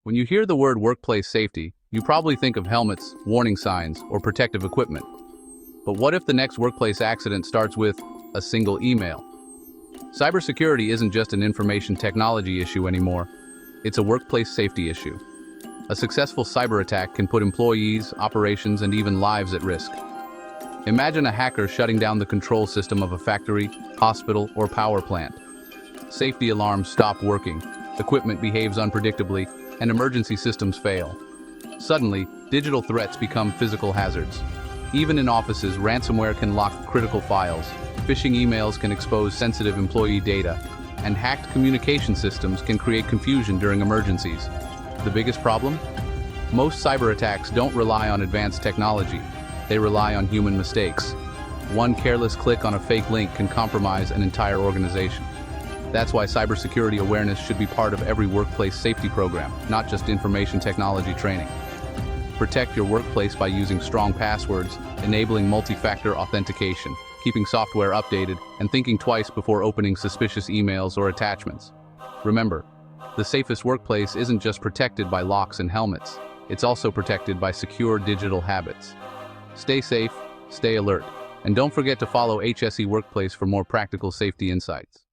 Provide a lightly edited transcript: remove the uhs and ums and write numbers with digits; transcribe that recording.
When you hear the word workplace safety, you probably think of helmets, warning signs, or protective equipment. But what if the next workplace accident starts with a single email? Cybersecurity isn't just an information technology issue anymore. It's a workplace safety issue. A successful cyber attack can put employees, operations, and even lives at risk. Imagine a hacker shutting down the control system of a factory, hospital, or power plant. Safety alarms stop working, equipment behaves unpredictably, and emergency systems fail. Suddenly, digital threats become physical hazards. Even in offices, ransomware can lock critical files, phishing emails can expose sensitive employee data, and hacked communication systems can create confusion during emergencies. The biggest problem? Most cyber attacks don't rely on advanced technology. They rely on human mistakes. One careless click on a fake link can compromise an entire organization. That's why cybersecurity awareness should be part of every workplace safety program, not just information technology training. Protect your workplace by using strong passwords, enabling multi-factor authentication, keeping software updated, and thinking twice before opening suspicious emails or attachments. Remember, the safest workplace isn't just protected by locks and helmets, it's also protected by secure digital habits. Stay safe, stay alert, and don't forget to follow HSE Workplace for more practical safety insights.